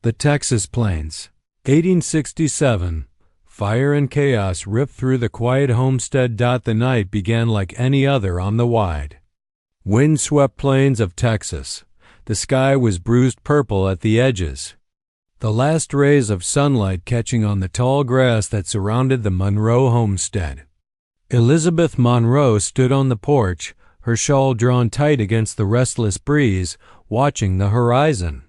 The Texas Plains. 1867. Fire and chaos ripped through the quiet homestead. The night began like any other on the wide, wind-swept plains of Texas. The sky was bruised purple at the edges, the last rays of sunlight catching on the tall grass that surrounded the Monroe homestead. Elizabeth Monroe stood on the porch, her shawl drawn tight against the restless breeze, watching the horizon.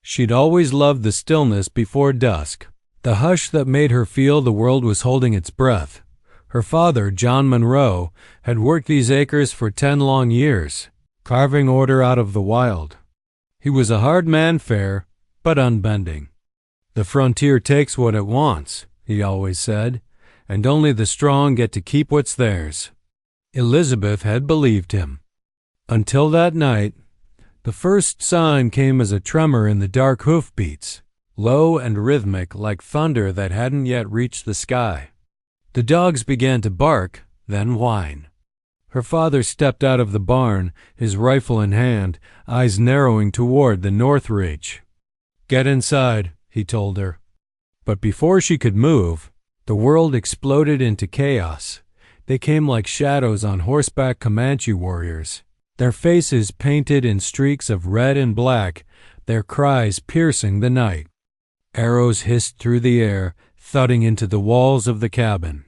She'd always loved the stillness before dusk, the hush that made her feel the world was holding its breath. Her father, John Monroe, had worked these acres for 10 long years, carving order out of the wild. He was a hard man, fair, but unbending. "The frontier takes what it wants," he always said, "and only the strong get to keep what's theirs." Elizabeth had believed him. Until that night, the first sign came as a tremor in the dark hoofbeats, low and rhythmic like thunder that hadn't yet reached the sky. The dogs began to bark, then whine. Her father stepped out of the barn, his rifle in hand, eyes narrowing toward the north ridge. "Get inside," he told her. But before she could move, the world exploded into chaos. They came like shadows on horseback Comanche warriors, their faces painted in streaks of red and black, their cries piercing the night. Arrows hissed through the air, thudding into the walls of the cabin.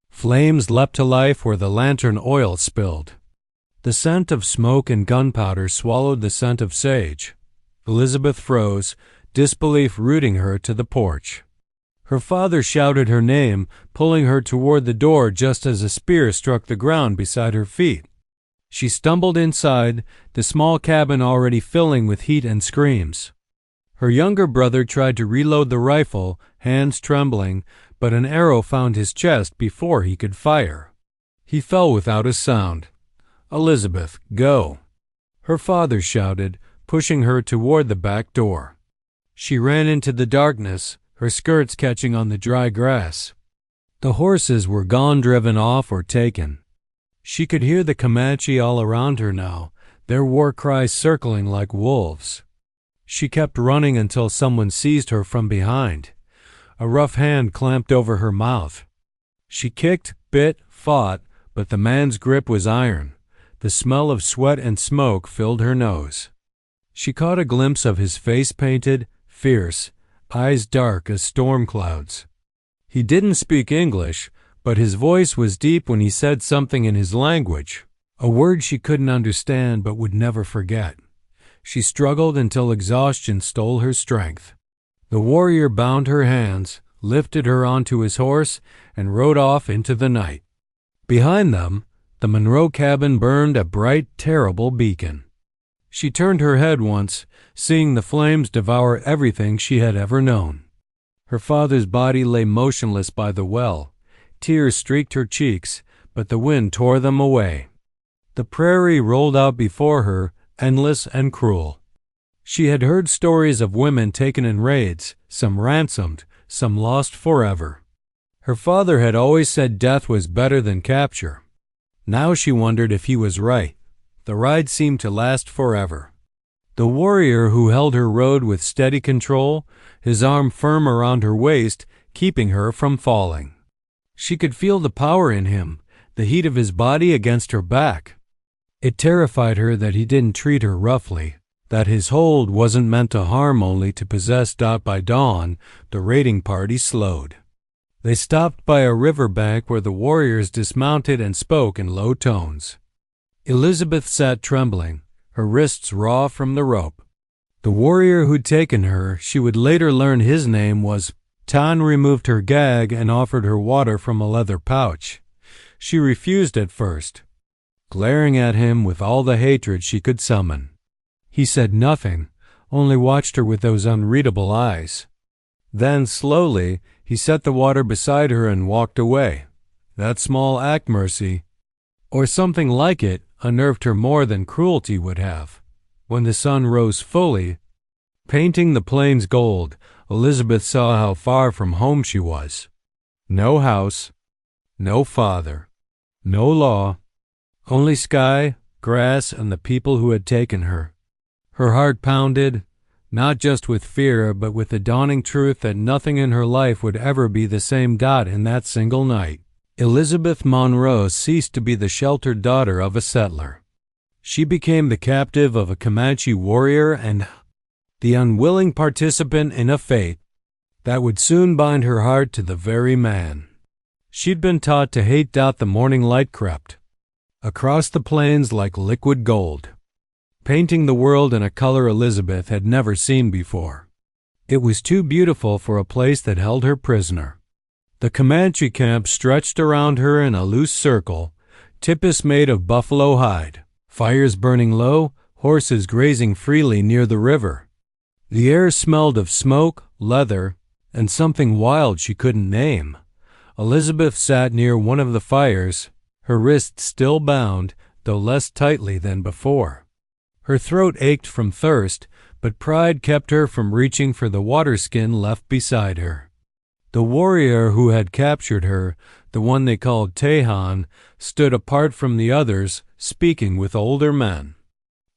Flames leapt to life where the lantern oil spilled. The scent of smoke and gunpowder swallowed the scent of sage. Elizabeth froze, disbelief rooting her to the porch. Her father shouted her name, pulling her toward the door just as a spear struck the ground beside her feet. She stumbled inside, the small cabin already filling with heat and screams. Her younger brother tried to reload the rifle, hands trembling, but an arrow found his chest before he could fire. He fell without a sound. "Elizabeth, go!" her father shouted, pushing her toward the back door. She ran into the darkness, her skirts catching on the dry grass. The horses were gone, driven off or taken. She could hear the Comanche all around her now, their war cries circling like wolves. She kept running until someone seized her from behind. A rough hand clamped over her mouth. She kicked, bit, fought, but the man's grip was iron. The smell of sweat and smoke filled her nose. She caught a glimpse of his face, painted, fierce, eyes dark as storm clouds. He didn't speak English, but his voice was deep when he said something in his language, a word she couldn't understand but would never forget. She struggled until exhaustion stole her strength. The warrior bound her hands, lifted her onto his horse, and rode off into the night. Behind them, the Monroe cabin burned a bright, terrible beacon. She turned her head once, seeing the flames devour everything she had ever known. Her father's body lay motionless by the well. Tears streaked her cheeks, but the wind tore them away. The prairie rolled out before her, endless and cruel. She had heard stories of women taken in raids, some ransomed, some lost forever. Her father had always said death was better than capture. Now she wondered if he was right. The ride seemed to last forever. The warrior who held her rode with steady control, his arm firm around her waist, keeping her from falling. She could feel the power in him, the heat of his body against her back. It terrified her that he didn't treat her roughly, that his hold wasn't meant to harm, only to possess. By dawn, the raiding party slowed. They stopped by a river bank where the warriors dismounted and spoke in low tones. Elizabeth sat trembling, her wrists raw from the rope. The warrior who'd taken her, she would later learn his name was Tan, removed her gag and offered her water from a leather pouch. She refused at first, glaring at him with all the hatred she could summon. He said nothing, only watched her with those unreadable eyes. Then, slowly, he set the water beside her and walked away. That small act, mercy, or something like it, unnerved her more than cruelty would have. When the sun rose fully, painting the plains gold, Elizabeth saw how far from home she was. No house, no father, no law, only sky, grass, and the people who had taken her. Her heart pounded, not just with fear, but with the dawning truth that nothing in her life would ever be the same. In that single night, Elizabeth Monroe ceased to be the sheltered daughter of a settler. She became the captive of a Comanche warrior and the unwilling participant in a fate that would soon bind her heart to the very man she'd been taught to hate. The morning light crept across the plains like liquid gold, painting the world in a color Elizabeth had never seen before. It was too beautiful for a place that held her prisoner. The Comanche camp stretched around her in a loose circle, tipis made of buffalo hide, fires burning low, horses grazing freely near the river. The air smelled of smoke, leather, and something wild she couldn't name. Elizabeth sat near one of the fires, her wrists still bound, though less tightly than before. Her throat ached from thirst, but pride kept her from reaching for the water skin left beside her. The warrior who had captured her, the one they called Tejan, stood apart from the others, speaking with older men.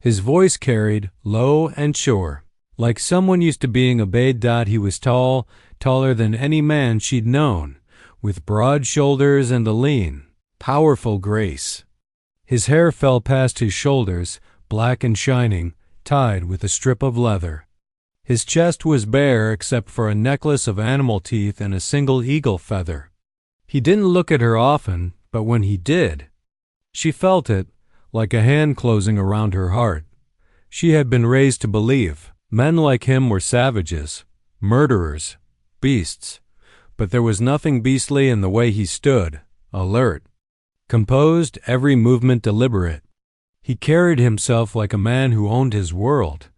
His voice carried, low and sure, like someone used to being obeyed. He was tall, taller than any man she'd known, with broad shoulders and a lean, powerful grace. His hair fell past his shoulders, black and shining, tied with a strip of leather. His chest was bare except for a necklace of animal teeth and a single eagle feather. He didn't look at her often, but when he did, she felt it, like a hand closing around her heart. She had been raised to believe men like him were savages, murderers, beasts, but there was nothing beastly in the way he stood, alert, composed, every movement deliberate. He carried himself like a man who owned his world.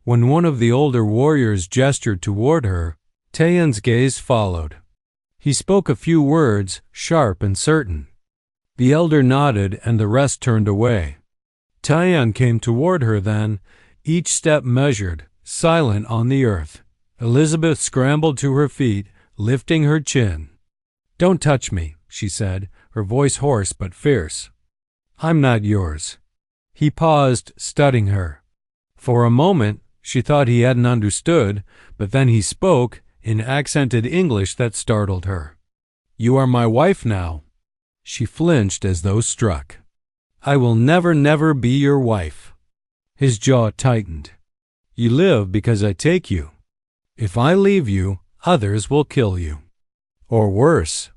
When one of the older warriors gestured toward her, Tejan's gaze followed. He spoke a few words, sharp and certain. The elder nodded and the rest turned away. Tejan came toward her then, each step measured, silent on the earth. Elizabeth scrambled to her feet, lifting her chin. "Don't touch me," she said, her voice hoarse but fierce. "I'm not yours." He paused, studying her. For a moment, she thought he hadn't understood, but then he spoke in accented English that startled her. "You are my wife now." She flinched as though struck. "I will never, never be your wife." His jaw tightened. "You live because I take you. If I leave you, others will kill you. Or worse."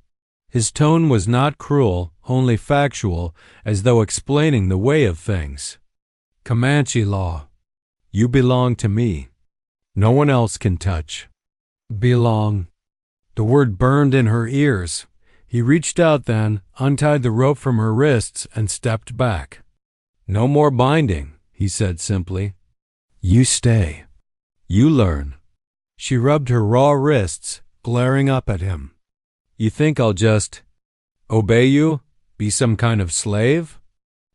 His tone was not cruel, only factual, as though explaining the way of things. "Comanche law. You belong to me. No one else can touch." Belong. The word burned in her ears. He reached out then, untied the rope from her wrists, and stepped back. "No more binding," he said simply. "You stay. You learn." She rubbed her raw wrists, glaring up at him. "You think I'll just obey you? Be some kind of slave?"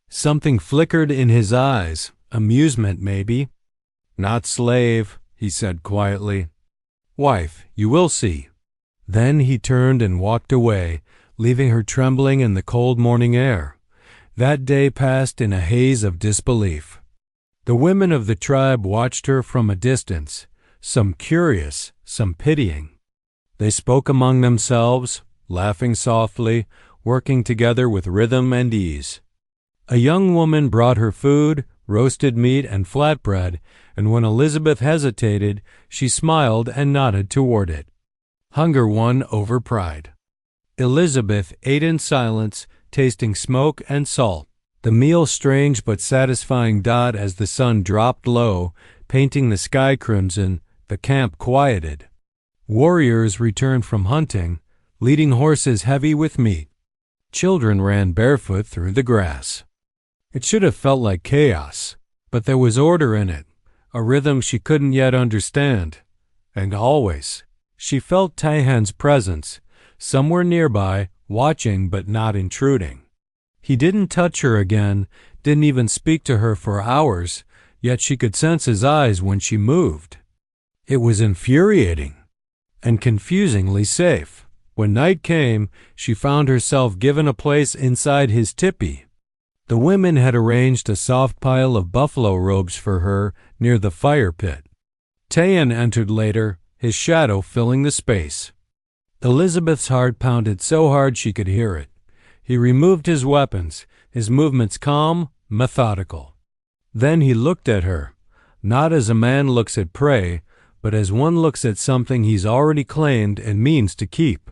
Something flickered in his eyes, amusement maybe. "Not slave," he said quietly. "Wife, you will see." Then he turned and walked away, leaving her trembling in the cold morning air. That day passed in a haze of disbelief. The women of the tribe watched her from a distance, some curious, some pitying. They spoke among themselves, laughing softly, working together with rhythm and ease. A young woman brought her food, roasted meat and flatbread, and when Elizabeth hesitated, she smiled and nodded toward it. Hunger won over pride. Elizabeth ate in silence, tasting smoke and salt. The meal strange but satisfying. As the sun dropped low, painting the sky crimson, the camp quieted. Warriors returned from hunting, leading horses heavy with meat. Children ran barefoot through the grass. It should have felt like chaos, but there was order in it, a rhythm she couldn't yet understand. And always, she felt Tejan's presence, somewhere nearby, watching but not intruding. He didn't touch her again, didn't even speak to her for hours, yet she could sense his eyes when she moved. It was infuriating and confusingly safe. When night came, she found herself given a place inside his tipi. The women had arranged a soft pile of buffalo robes for her near the fire pit. Tayan entered later, his shadow filling the space. Elizabeth's heart pounded so hard she could hear it. He removed his weapons, his movements calm, methodical. Then he looked at her, not as a man looks at prey, but as one looks at something he's already claimed and means to keep.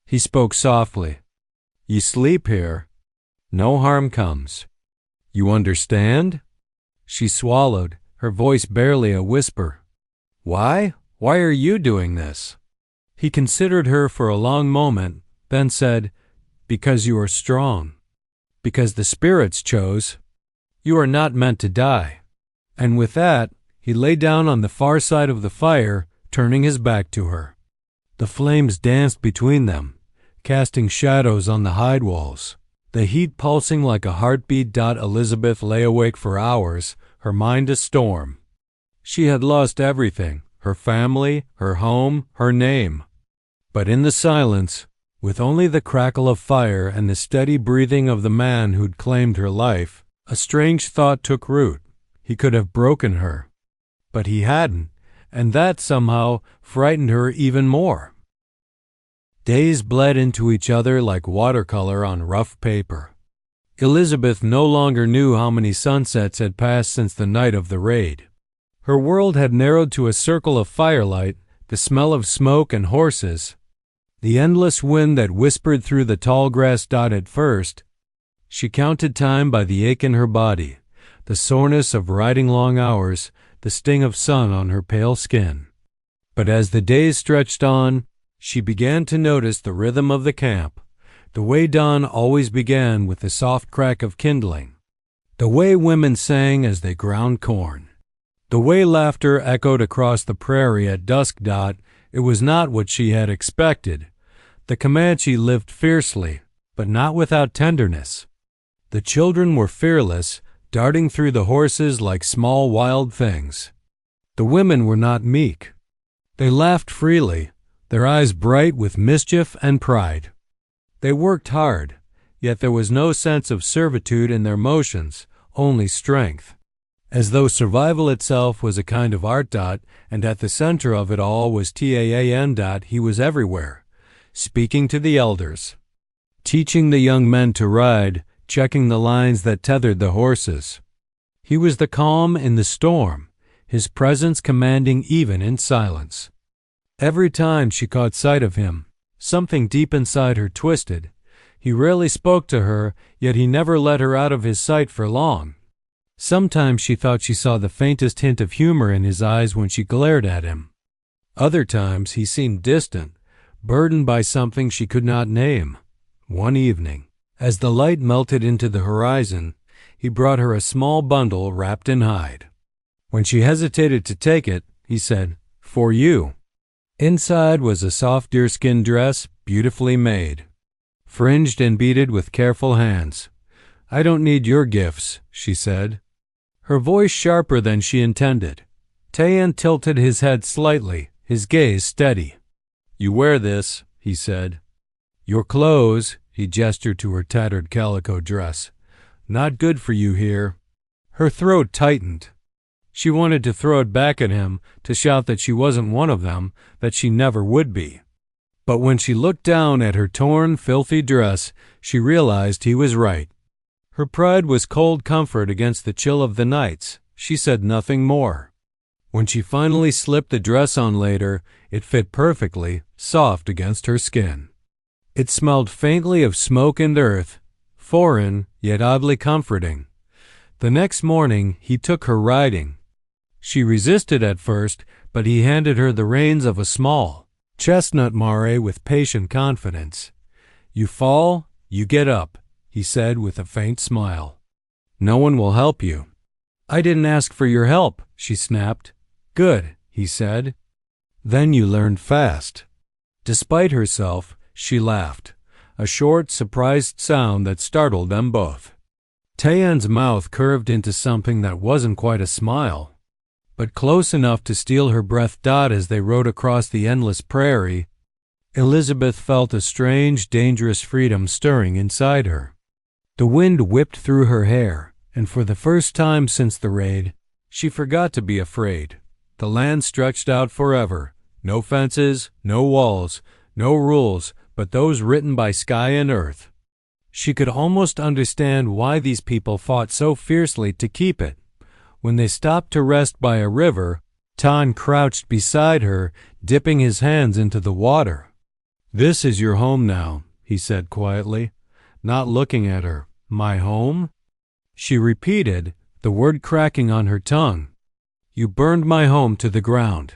He spoke softly. "You sleep here. No harm comes. You understand?" She swallowed, her voice barely a whisper. "Why? Why are you doing this?" He considered her for a long moment, then said, "Because you are strong. Because the spirits chose. You are not meant to die." And with that, he lay down on the far side of the fire, turning his back to her. The flames danced between them, casting shadows on the hide walls, the heat pulsing like a heartbeat. Elizabeth lay awake for hours, her mind a storm. She had lost everything, her family, her home, her name. But in the silence, with only the crackle of fire and the steady breathing of the man who'd claimed her life, a strange thought took root. He could have broken her. But he hadn't, and that somehow frightened her even more. Days bled into each other like watercolor on rough paper. Elizabeth no longer knew how many sunsets had passed since the night of the raid. Her world had narrowed to a circle of firelight, the smell of smoke and horses, the endless wind that whispered through the tall grass. At first, she counted time by the ache in her body, the soreness of riding long hours, the sting of sun on her pale skin. But as the days stretched on, she began to notice the rhythm of the camp, the way dawn always began with the soft crack of kindling, the way women sang as they ground corn, the way laughter echoed across the prairie at dusk. It was not what she had expected. The Comanche lived fiercely, but not without tenderness. The children were fearless, darting through the horses like small wild things. The women were not meek. They laughed freely, their eyes bright with mischief and pride. They worked hard, yet there was no sense of servitude in their motions, only strength. As though survival itself was a kind of art. And at the center of it all was Taan. He was everywhere, speaking to the elders, teaching the young men to ride, checking the lines that tethered the horses. He was the calm in the storm, his presence commanding even in silence. Every time she caught sight of him, something deep inside her twisted. He rarely spoke to her, yet he never let her out of his sight for long. Sometimes she thought she saw the faintest hint of humor in his eyes when she glared at him. Other times he seemed distant, burdened by something she could not name. One evening, as the light melted into the horizon, he brought her a small bundle wrapped in hide. When she hesitated to take it, he said, "For you." Inside was a soft deerskin dress, beautifully made, fringed and beaded with careful hands. "I don't need your gifts," she said, her voice sharper than she intended. Tayan tilted his head slightly, his gaze steady. "You wear this," he said. "Your clothes," he gestured to her tattered calico dress, "not good for you here." Her throat tightened. She wanted to throw it back at him, to shout that she wasn't one of them, that she never would be. But when she looked down at her torn, filthy dress, she realized he was right. Her pride was cold comfort against the chill of the nights. She said nothing more. When she finally slipped the dress on later, it fit perfectly, soft against her skin. It smelled faintly of smoke and earth, foreign, yet oddly comforting. The next morning, he took her riding. She resisted at first, but he handed her the reins of a small chestnut mare with patient confidence. "You fall, you get up," he said with a faint smile. "No one will help you." "I didn't ask for your help," she snapped. "Good," he said. "Then you learned fast." Despite herself, she laughed, a short, surprised sound that startled them both. Tayan's mouth curved into something that wasn't quite a smile, but close enough to steal her breath. As they rode across the endless prairie, Elizabeth felt a strange, dangerous freedom stirring inside her. The wind whipped through her hair, and for the first time since the raid, she forgot to be afraid. The land stretched out forever. No fences, no walls, no rules, but those written by sky and earth. She could almost understand why these people fought so fiercely to keep it. When they stopped to rest by a river, Tan crouched beside her, dipping his hands into the water. "This is your home now," he said quietly, not looking at her. "My home?" She repeated, the word cracking on her tongue. "You burned my home to the ground."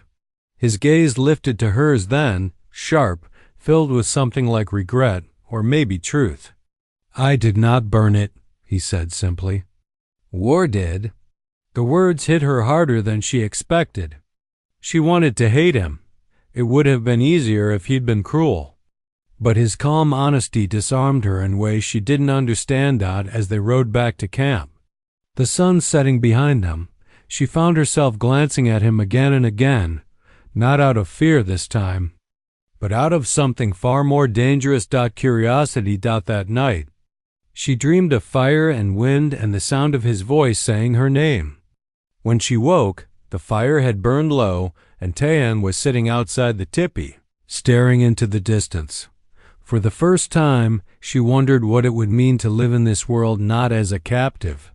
His gaze lifted to hers then, sharp, filled with something like regret, or maybe truth. "I did not burn it," he said simply. "War did." The words hit her harder than she expected. She wanted to hate him. It would have been easier if he'd been cruel. But his calm honesty disarmed her in ways she didn't understand as they rode back to camp. The sun setting behind them, she found herself glancing at him again and again, not out of fear this time, but out of something far more dangerous. Curiosity. That night, she dreamed of fire and wind and the sound of his voice saying her name. When she woke, the fire had burned low, and Tayan was sitting outside the tipi, staring into the distance. For the first time, she wondered what it would mean to live in this world not as a captive,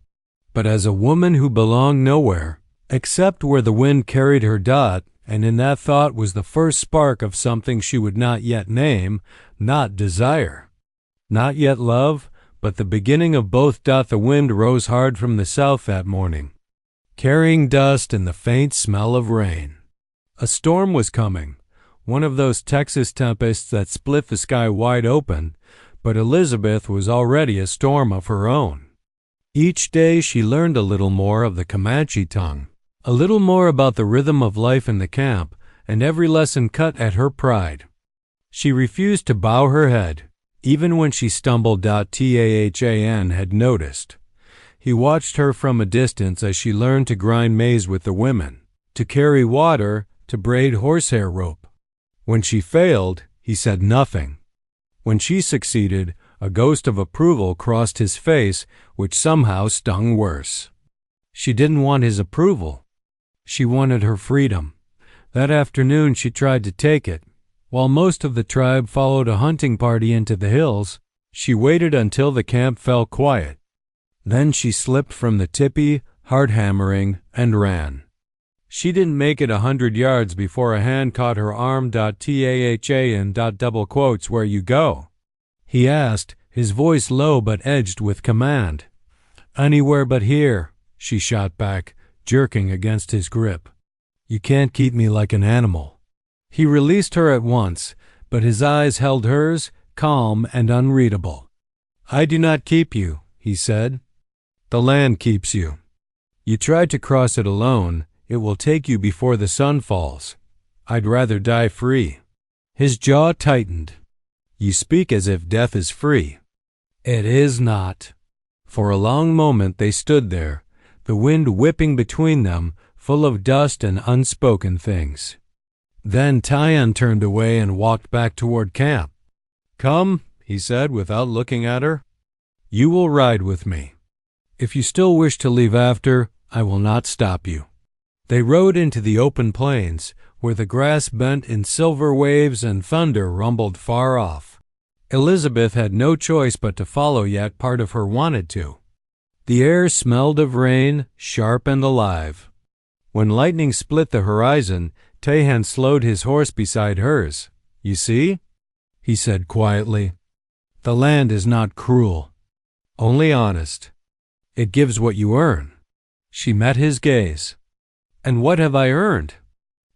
but as a woman who belonged nowhere, except where the wind carried her. And in that thought was the first spark of something she would not yet name, not desire, not yet love, but the beginning of both. The wind rose hard from the south that morning, carrying dust and the faint smell of rain. A storm was coming, one of those Texas tempests that split the sky wide open, but Elizabeth was already a storm of her own. Each day she learned a little more of the Comanche tongue, a little more about the rhythm of life in the camp, and every lesson cut at her pride. She refused to bow her head, even when she stumbled. Tan had noticed. He watched her from a distance as she learned to grind maize with the women, to carry water, to braid horsehair rope. When she failed, he said nothing. When she succeeded, a ghost of approval crossed his face, which somehow stung worse. She didn't want his approval. She wanted her freedom. That afternoon she tried to take it. While most of the tribe followed a hunting party into the hills, she waited until the camp fell quiet. Then she slipped from the tipi, hard hammering, and ran. She didn't make it 100 yards before a hand caught her arm. Tahan. Double quotes, "Where you go?" he asked, his voice low but edged with command. "Anywhere but here," she shot back, jerking against his grip. "You can't keep me like an animal." He released her at once, but his eyes held hers, calm and unreadable. "I do not keep you," he said. "The land keeps you. You tried to cross it alone. It will take you before the sun falls. I'd rather die free." His jaw tightened. "You speak as if death is free." "It is not." For a long moment they stood there, the wind whipping between them, full of dust and unspoken things. Then Tayan turned away and walked back toward camp. "Come," he said without looking at her. "You will ride with me. If you still wish to leave after, I will not stop you." They rode into the open plains, where the grass bent in silver waves and thunder rumbled far off. Elizabeth had no choice but to follow, yet part of her wanted to. The air smelled of rain, sharp and alive. When lightning split the horizon, Tahan slowed his horse beside hers. "You see?" he said quietly. "The land is not cruel, only honest. It gives what you earn." She met his gaze. "And what have I earned?"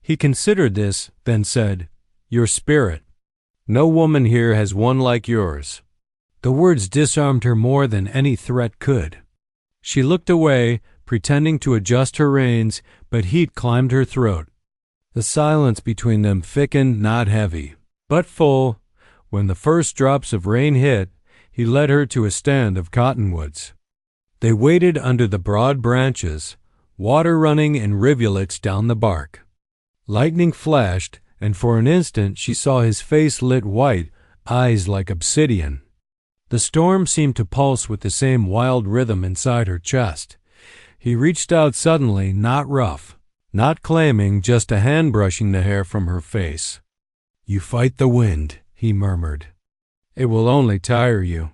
He considered this, then said, "Your spirit. No woman here has one like yours." The words disarmed her more than any threat could. She looked away, pretending to adjust her reins, but heat climbed her throat. The silence between them thickened, not heavy, but full. When the first drops of rain hit, he led her to a stand of cottonwoods. They waited under the broad branches, water running in rivulets down the bark. Lightning flashed, and for an instant she saw his face lit white, eyes like obsidian. The storm seemed to pulse with the same wild rhythm inside her chest. He reached out suddenly, not rough, not claiming, just a hand brushing the hair from her face. "You fight the wind," he murmured. "It will only tire you."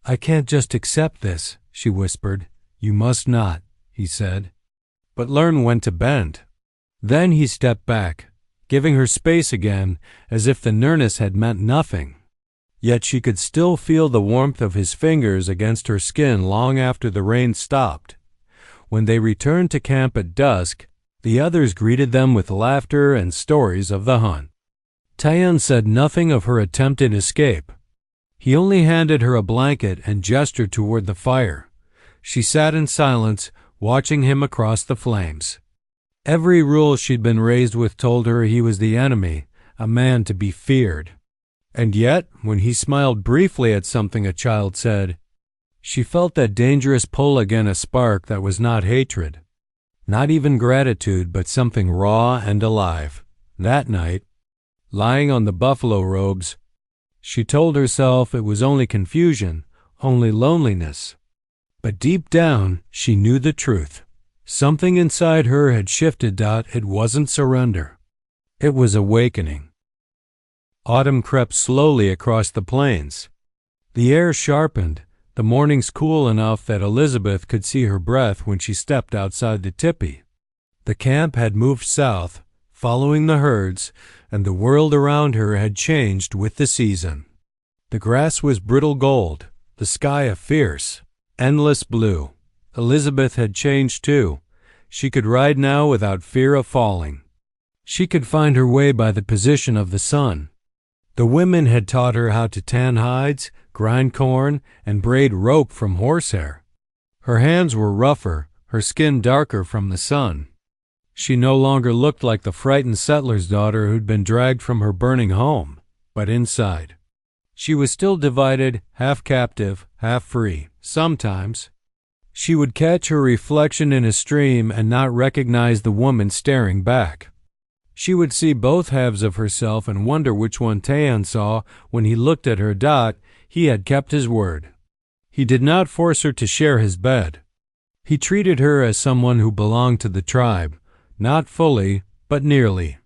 "I can't just accept this," she whispered. "You must not," he said. "But learn when to bend." Then he stepped back, giving her space again, as if the nearness had meant nothing. Yet she could still feel the warmth of his fingers against her skin long after the rain stopped. When they returned to camp at dusk, the others greeted them with laughter and stories of the hunt. Tayan said nothing of her attempted escape. He only handed her a blanket and gestured toward the fire. She sat in silence, watching him across the flames. Every rule she'd been raised with told her he was the enemy, a man to be feared. And yet, when he smiled briefly at something a child said, she felt that dangerous pull against a spark that was not hatred, not even gratitude, but something raw and alive. That night, lying on the buffalo robes, she told herself it was only confusion, only loneliness. But deep down, she knew the truth. Something inside her had shifted. It wasn't surrender. It was awakening. Autumn crept slowly across the plains. The air sharpened, the mornings cool enough that Elizabeth could see her breath when she stepped outside the tipi. The camp had moved south, following the herds, and the world around her had changed with the season. The grass was brittle gold, the sky a fierce, endless blue. Elizabeth had changed too. She could ride now without fear of falling. She could find her way by the position of the sun. The women had taught her how to tan hides, grind corn, and braid rope from horsehair. Her hands were rougher, her skin darker from the sun. She no longer looked like the frightened settler's daughter who'd been dragged from her burning home, but inside. She was still divided, half captive, half free. Sometimes she would catch her reflection in a stream and not recognize the woman staring back. She would see both halves of herself and wonder which one Tayan saw when he looked at her. He had kept his word. He did not force her to share his bed. He treated her as someone who belonged to the tribe, not fully, but nearly.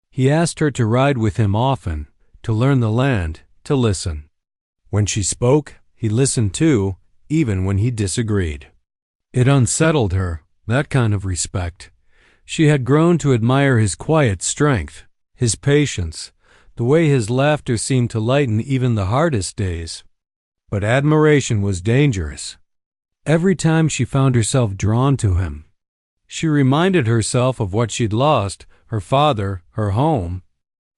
He asked her to ride with him often, to learn the land, to listen. When she spoke, he listened too, even when he disagreed. It unsettled her, that kind of respect. She had grown to admire his quiet strength, his patience, the way his laughter seemed to lighten even the hardest days. But admiration was dangerous. Every time she found herself drawn to him, she reminded herself of what she'd lost, her father, her home,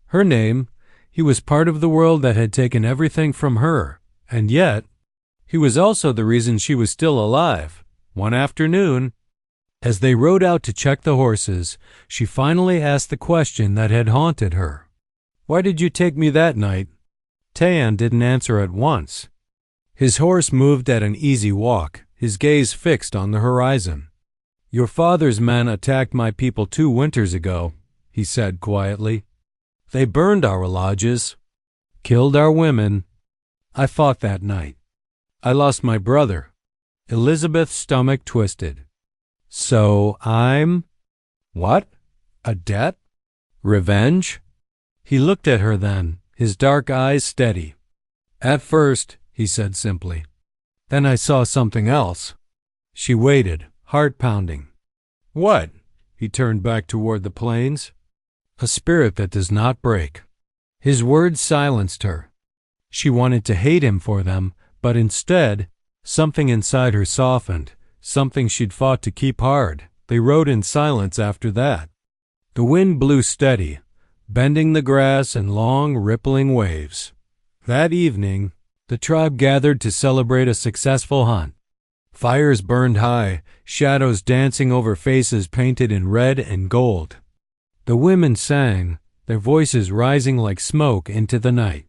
her name. He was part of the world that had taken everything from her, and yet he was also the reason she was still alive. One afternoon, as they rode out to check the horses, she finally asked the question that had haunted her. "Why did you take me that night?" Tayan didn't answer at once. His horse moved at an easy walk, his gaze fixed on the horizon. "Your father's men attacked my people 2 winters ago," he said quietly. "They burned our lodges, killed our women. I fought that night. I lost my brother." Elizabeth's stomach twisted. "So I'm—" "What? A debt? Revenge?" He looked at her then, his dark eyes steady. "At first," he said simply. "Then I saw something else." She waited, heart pounding. "What?" He turned back toward the plains. "A spirit that does not break." His words silenced her. She wanted to hate him for them, but instead, something inside her softened, something she'd fought to keep hard. They rode in silence after that. The wind blew steady, bending the grass in long, rippling waves. That evening, the tribe gathered to celebrate a successful hunt. Fires burned high, shadows dancing over faces painted in red and gold. The women sang, their voices rising like smoke into the night.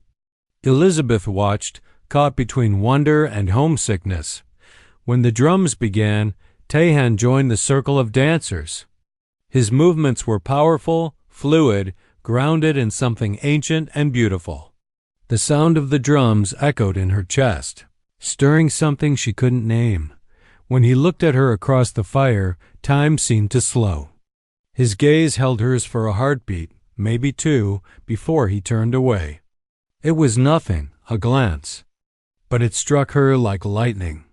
Elizabeth watched, caught between wonder and homesickness. When the drums began, Tayan joined the circle of dancers. His movements were powerful, fluid, grounded in something ancient and beautiful. The sound of the drums echoed in her chest, stirring something she couldn't name. When he looked at her across the fire, time seemed to slow. His gaze held hers for a heartbeat, maybe two, before he turned away. It was nothing, a glance. But it struck her like lightning.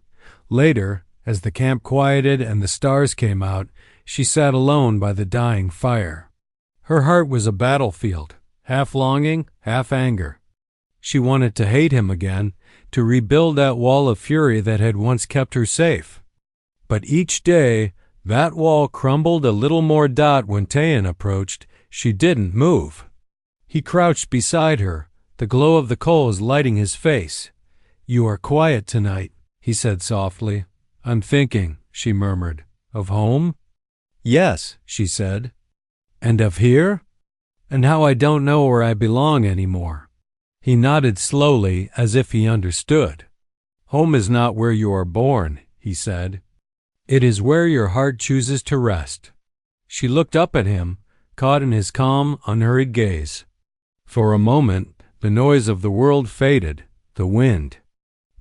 Later, as the camp quieted and the stars came out, she sat alone by the dying fire. Her heart was a battlefield, half longing, half anger. She wanted to hate him again, to rebuild that wall of fury that had once kept her safe. But each day, that wall crumbled a little more. When Tayan approached, she didn't move. He crouched beside her, the glow of the coals lighting his face. "You are quiet tonight," he said softly. "I'm thinking," she murmured. "Of home?" "Yes," she said. "And of here? And how I don't know where I belong anymore." He nodded slowly, as if he understood. "Home is not where you are born," he said. "It is where your heart chooses to rest." She looked up at him, caught in his calm, unhurried gaze. For a moment, the noise of the world faded, the wind,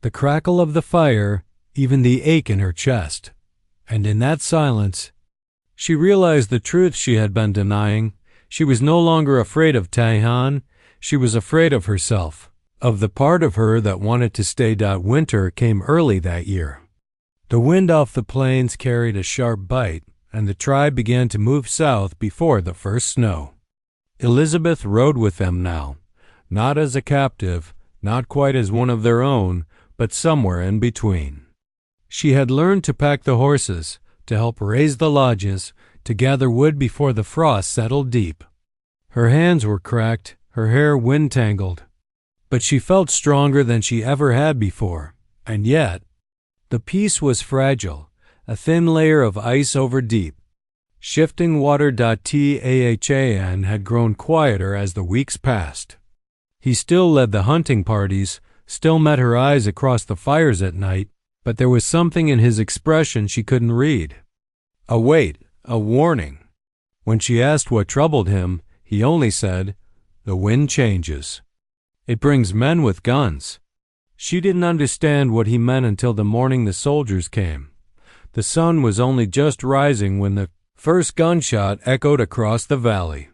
the crackle of the fire, even the ache in her chest. And in that silence, she realized the truth she had been denying. She was no longer afraid of Tayan. She was afraid of herself, of the part of her that wanted to stay. Winter came early that year. The wind off the plains carried a sharp bite, and the tribe began to move south before the first snow. Elizabeth rode with them now, not as a captive, not quite as one of their own, but somewhere in between. She had learned to pack the horses, to help raise the lodges, to gather wood before the frost settled deep. Her hands were cracked, her hair wind-tangled, but she felt stronger than she ever had before, and yet the peace was fragile, a thin layer of ice over deep. Shifting water. Tahan had grown quieter as the weeks passed. He still led the hunting parties, still met her eyes across the fires at night, but there was something in his expression she couldn't read. A weight, a warning. When she asked what troubled him, he only said, "The wind changes. It brings men with guns." She didn't understand what he meant until the morning the soldiers came. The sun was only just rising when the first gunshot echoed across the valley.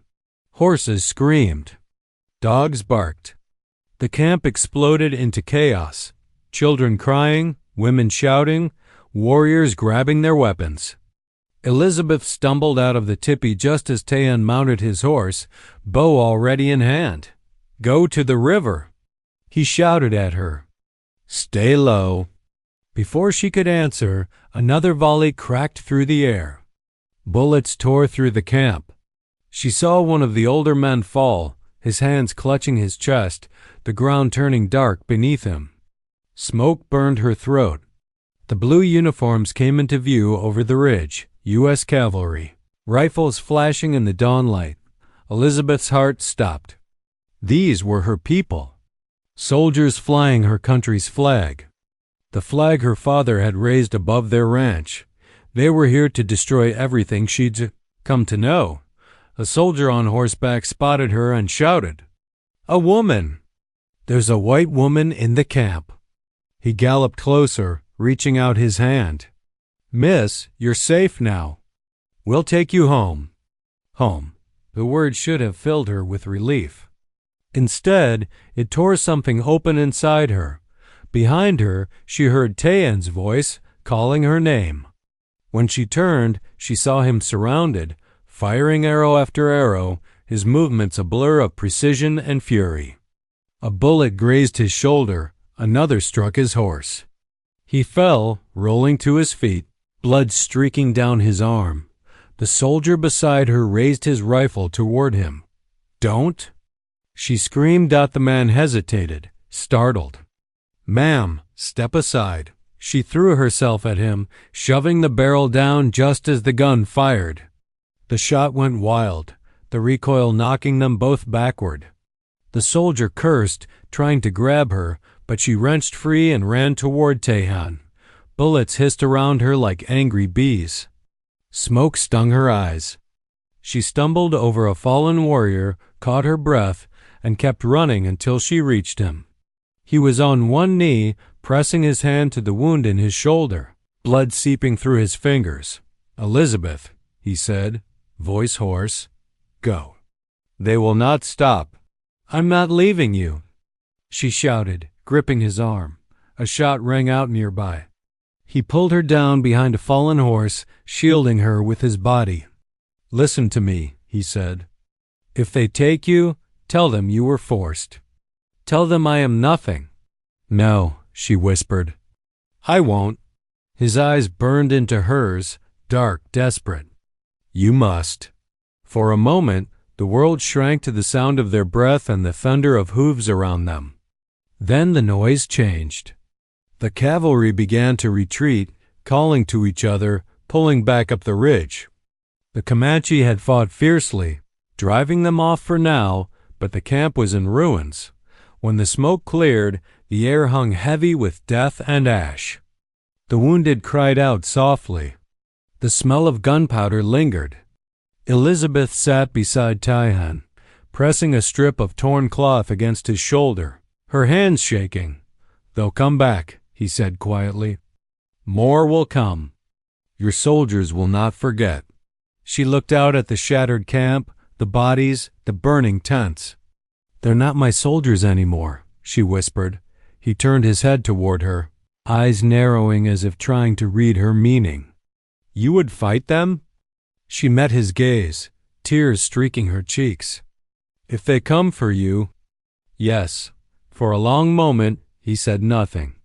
Horses screamed. Dogs barked. The camp exploded into chaos. Children crying, women shouting, warriors grabbing their weapons. Elizabeth stumbled out of the tipi just as Tayan mounted his horse, bow already in hand. "Go to the river," he shouted at her. "Stay low." Before she could answer, another volley cracked through the air. Bullets tore through the camp. She saw one of the older men fall, his hands clutching his chest, the ground turning dark beneath him. Smoke burned her throat. The blue uniforms came into view over the ridge, U.S. cavalry, rifles flashing in the dawnlight. Elizabeth's heart stopped. These were her people. Soldiers flying her country's flag. The flag her father had raised above their ranch. They were here to destroy everything she'd come to know. A soldier on horseback spotted her and shouted, "A woman! There's a white woman in the camp." He galloped closer, reaching out his hand. "Miss, you're safe now. We'll take you home." Home. The word should have filled her with relief. Instead, it tore something open inside her. Behind her, she heard Tayan's voice calling her name. When she turned, she saw him surrounded, firing arrow after arrow, his movements a blur of precision and fury. A bullet grazed his shoulder, another struck his horse. He fell, rolling to his feet, blood streaking down his arm. The soldier beside her raised his rifle toward him. "Don't!" she screamed. The man hesitated, startled. "Ma'am, step aside." She threw herself at him, shoving the barrel down just as the gun fired. The shot went wild, the recoil knocking them both backward. The soldier cursed, trying to grab her, but she wrenched free and ran toward Tayan. Bullets hissed around her like angry bees. Smoke stung her eyes. She stumbled over a fallen warrior, caught her breath, and kept running until she reached him. He was on one knee, pressing his hand to the wound in his shoulder, blood seeping through his fingers. "Elizabeth," he said, voice hoarse. Go. They will not stop. I'm not leaving you, she shouted, gripping his arm. A shot rang out nearby. He pulled her down behind a fallen horse, shielding her with his body. Listen to me, he said. If they take you, tell them you were forced. Tell them I am nothing. No, she whispered. I won't. His eyes burned into hers, dark, desperate. You must. For a moment, the world shrank to the sound of their breath and the thunder of hooves around them. Then the noise changed. The cavalry began to retreat, calling to each other, pulling back up the ridge. The Comanche had fought fiercely, driving them off for now, but the camp was in ruins. When the smoke cleared, the air hung heavy with death and ash. The wounded cried out softly. The smell of gunpowder lingered. Elizabeth sat beside Taihan, pressing a strip of torn cloth against his shoulder, her hands shaking. They'll come back, he said quietly. More will come. Your soldiers will not forget. She looked out at the shattered camp, the bodies, the burning tents. They're not my soldiers anymore, she whispered. He turned his head toward her, eyes narrowing as if trying to read her meaning. You would fight them? She met his gaze, tears streaking her cheeks. If they come for you? Yes. For a long moment, he said nothing.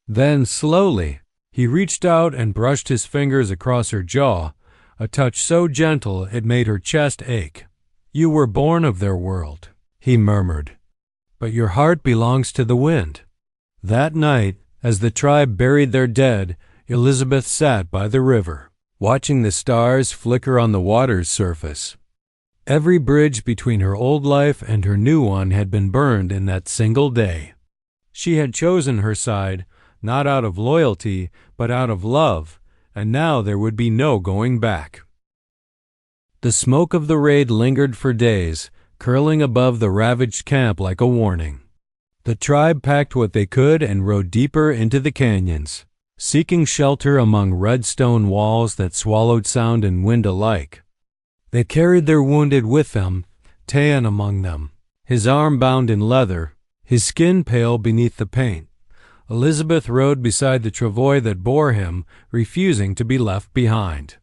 Then, slowly, he reached out and brushed his fingers across her jaw, a touch so gentle it made her chest ache. You were born of their world, he murmured. But your heart belongs to the wind. That night, as the tribe buried their dead, Elizabeth sat by the river, watching the stars flicker on the water's surface. Every bridge between her old life and her new one had been burned in that single day. She had chosen her side, not out of loyalty, but out of love, and now there would be no going back. The smoke of the raid lingered for days, curling above the ravaged camp like a warning. The tribe packed what they could and rode deeper into the canyons, seeking shelter among red stone walls that swallowed sound and wind alike. They carried their wounded with them, Tan among them, his arm bound in leather, his skin pale beneath the paint. Elizabeth rode beside the travois that bore him, refusing to be left behind.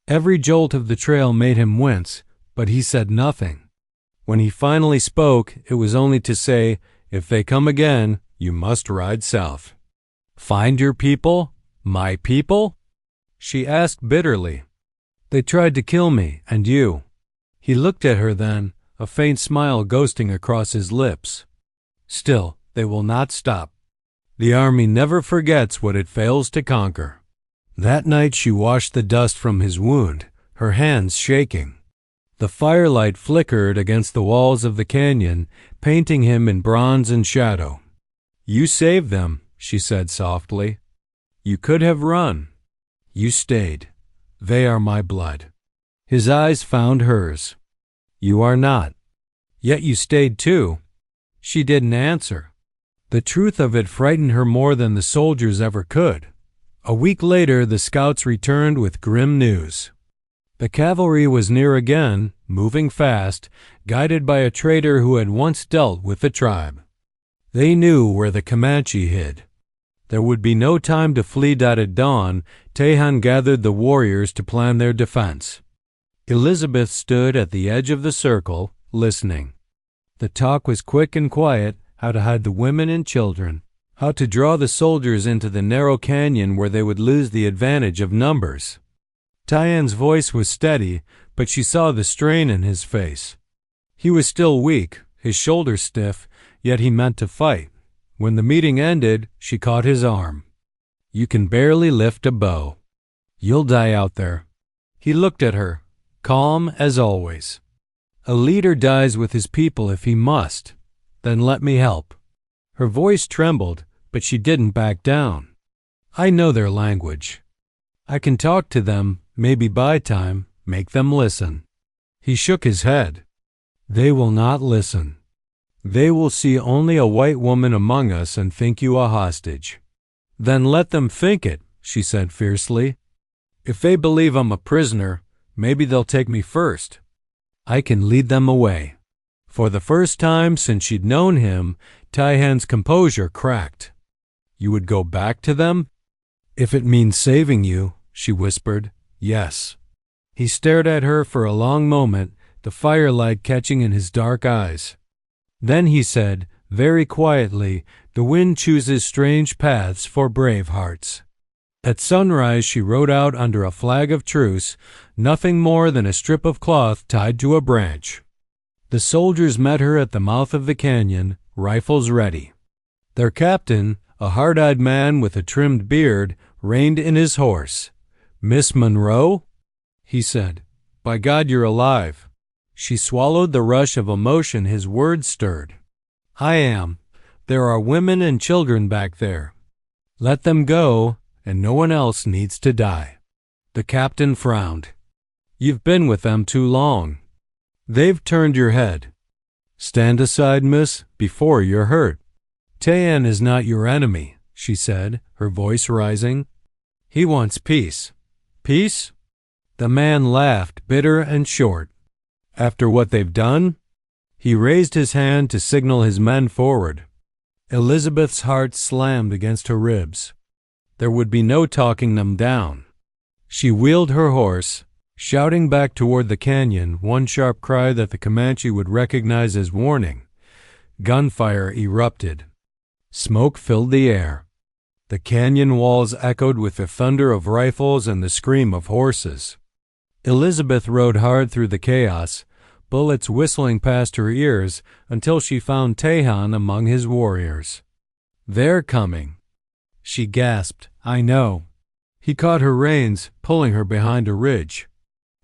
Every jolt of the trail made him wince, but he said nothing. When he finally spoke, it was only to say, if they come again, you must ride south. Find your people? My people? She asked bitterly. They tried to kill me, and you. He looked at her then, a faint smile ghosting across his lips. Still, they will not stop. The army never forgets what it fails to conquer. That night she washed the dust from his wound, her hands shaking. The firelight flickered against the walls of the canyon, painting him in bronze and shadow. You saved them, she said softly. You could have run. You stayed. They are my blood. His eyes found hers. You are not. Yet you stayed too. She didn't answer. The truth of it frightened her more than the soldiers ever could. A week later, the scouts returned with grim news. The cavalry was near again, moving fast, guided by a trader who had once dealt with the tribe. They knew where the Comanche hid. There would be no time to flee at dawn. Tehan gathered the warriors to plan their defense. Elizabeth stood at the edge of the circle, listening. The talk was quick and quiet, how to hide the women and children, how to draw the soldiers into the narrow canyon where they would lose the advantage of numbers. Tyan's voice was steady, but she saw the strain in his face. He was still weak, his shoulders stiff, yet he meant to fight. When the meeting ended, she caught his arm. You can barely lift a bow. You'll die out there. He looked at her, calm as always. A leader dies with his people if he must. Then let me help. Her voice trembled, but she didn't back down. I know their language. I can talk to them, maybe buy time, make them listen. He shook his head. They will not listen. They will see only a white woman among us and think you a hostage. Then let them think it, she said fiercely. If they believe I'm a prisoner, Maybe they'll take me first. I can lead them away." For the first time since she'd known him, Taihan's composure cracked. "You would go back to them?" "If it means saving you," she whispered, "yes." He stared at her for a long moment, the firelight catching in his dark eyes. Then he said, very quietly, "The wind chooses strange paths for brave hearts." At sunrise she rode out under a flag of truce, nothing more than a strip of cloth tied to a branch. The soldiers met her at the mouth of the canyon, rifles ready. Their captain, a hard-eyed man with a trimmed beard, reined in his horse. "Miss Monroe?" he said. "By God, you're alive." She swallowed the rush of emotion his words stirred. "I am. There are women and children back there. Let them go, and no one else needs to die." The captain frowned. "You've been with them too long. They've turned your head. Stand aside, miss, before you're hurt." "Taihan is not your enemy," she said, her voice rising. "He wants peace." "Peace?" The man laughed, bitter and short. "After what they've done?" He raised his hand to signal his men forward. Elizabeth's heart slammed against her ribs. There would be no talking them down. She wheeled her horse, shouting back toward the canyon one sharp cry that the Comanche would recognize as warning. Gunfire erupted. Smoke filled the air. The canyon walls echoed with the thunder of rifles and the scream of horses. Elizabeth rode hard through the chaos, bullets whistling past her ears until she found Taihan among his warriors. "They're coming." She gasped, "I know." He caught her reins, pulling her behind a ridge.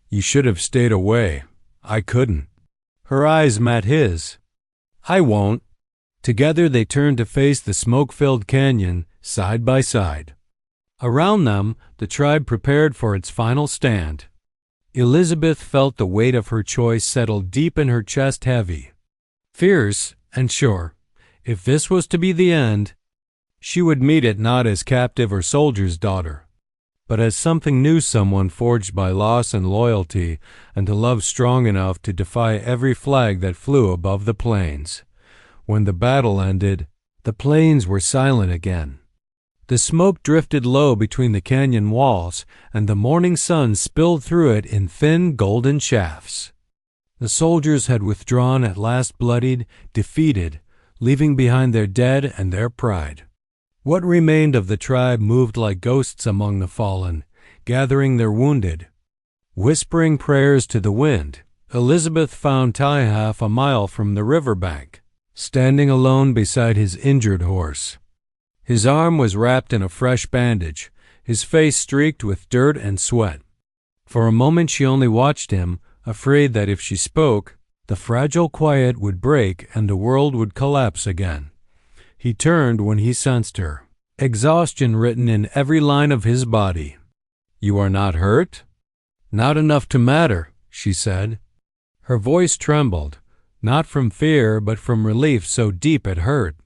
"You should have stayed away. I couldn't." Her eyes met his. "I won't." Together they turned to face the smoke-filled canyon, side by side. Around them, the tribe prepared for its final stand. Elizabeth felt the weight of her choice settle deep in her chest heavy. Fierce and sure, if this was to be the end, she would meet it not as captive or soldier's daughter, but as something new, someone forged by loss and loyalty, and a love strong enough to defy every flag that flew above the plains. When the battle ended, the plains were silent again. The smoke drifted low between the canyon walls, and the morning sun spilled through it in thin golden shafts. The soldiers had withdrawn at last, bloodied, defeated, leaving behind their dead and their pride. What remained of the tribe moved like ghosts among the fallen, gathering their wounded. Whispering prayers to the wind, Elizabeth found Taihan a mile from the riverbank, standing alone beside his injured horse. His arm was wrapped in a fresh bandage, his face streaked with dirt and sweat. For a moment she only watched him, afraid that if she spoke, the fragile quiet would break and the world would collapse again. He turned when he sensed her, exhaustion written in every line of his body. "You are not hurt?" "Not enough to matter," she said. Her voice trembled, not from fear but from relief so deep it hurt.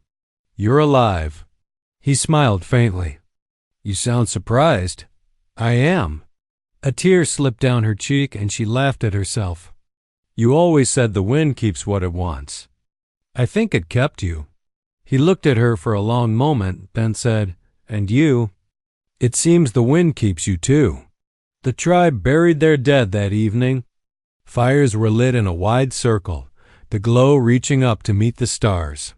"You're alive." He smiled faintly. "You sound surprised." "I am." A tear slipped down her cheek and she laughed at herself. "You always said the wind keeps what it wants. I think it kept you." He looked at her for a long moment, then said, "And you?" "It seems the wind keeps you too." The tribe buried their dead that evening. Fires were lit in a wide circle, the glow reaching up to meet the stars.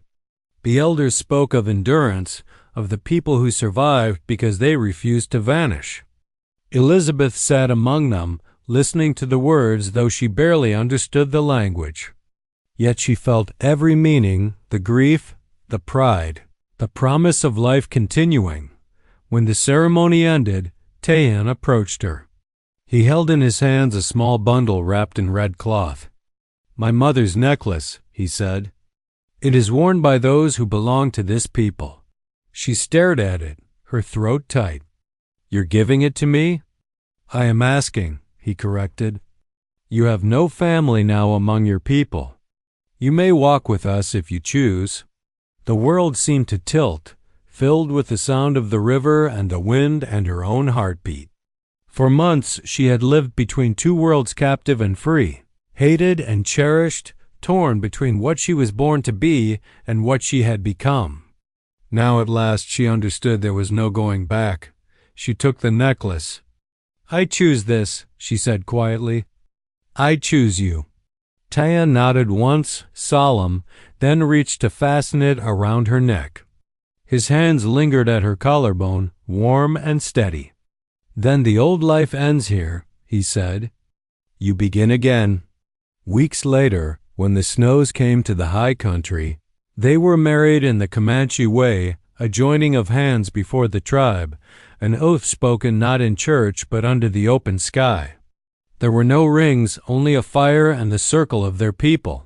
The elders spoke of endurance, of the people who survived because they refused to vanish. Elizabeth sat among them, listening to the words though she barely understood the language. Yet she felt every meaning, the grief, the pride, the promise of life continuing. When the ceremony ended, Taihan approached her. He held in his hands a small bundle wrapped in red cloth. "My mother's necklace," he said. "It is worn by those who belong to this people." She stared at it, her throat tight. "You're giving it to me?" "I am asking," he corrected. "You have no family now among your people. You may walk with us if you choose." The world seemed to tilt, filled with the sound of the river and the wind and her own heartbeat. For months she had lived between two worlds, captive and free, hated and cherished, torn between what she was born to be and what she had become. Now at last she understood there was no going back. She took the necklace. "I choose this," she said quietly. "I choose you." Taya nodded once, solemn, then reached to fasten it around her neck. His hands lingered at her collarbone, warm and steady. "Then the old life ends here," he said. "You begin again." Weeks later, when the Snows came to the high country, they were married in the Comanche way, a joining of hands before the tribe, an oath spoken not in church but under the open sky. There were no rings, only a fire and the circle of their people.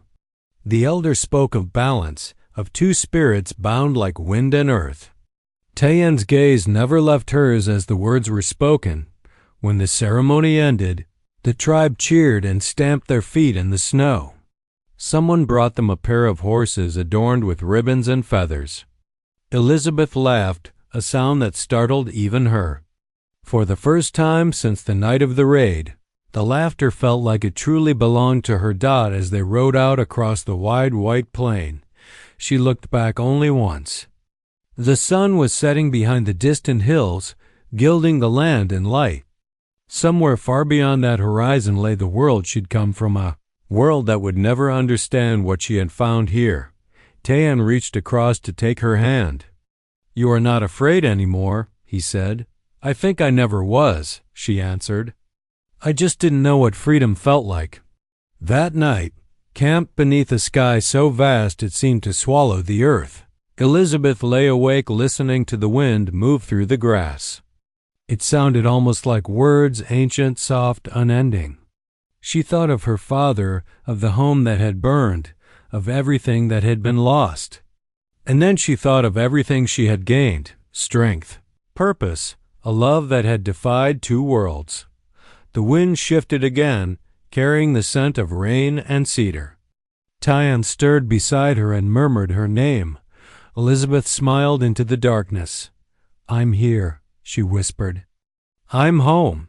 The elder spoke of balance, of two spirits bound like wind and earth. Tayen's gaze never left hers as the words were spoken. When the ceremony ended, the tribe cheered and stamped their feet in the snow. Someone brought them a pair of horses adorned with ribbons and feathers. Elizabeth laughed, a sound that startled even her. For the first time since the night of the raid, the laughter felt like it truly belonged to her Dot as they rode out across the wide white plain. She looked back only once. The sun was setting behind the distant hills, gilding the land in light. Somewhere far beyond that horizon lay the world she'd come from, a world that would never understand what she had found here. Tayen reached across to take her hand. "You are not afraid anymore," he said. "I think I never was," she answered. "I just didn't know what freedom felt like." That night, camped beneath a sky so vast it seemed to swallow the earth, Elizabeth lay awake listening to the wind move through the grass. It sounded almost like words, ancient, soft, unending. She thought of her father, of the home that had burned, of everything that had been lost. And then she thought of everything she had gained: strength, purpose, a love that had defied two worlds. The wind shifted again, carrying the scent of rain and cedar. Tayen stirred beside her and murmured her name. Elizabeth smiled into the darkness. "I'm here," she whispered. "I'm home."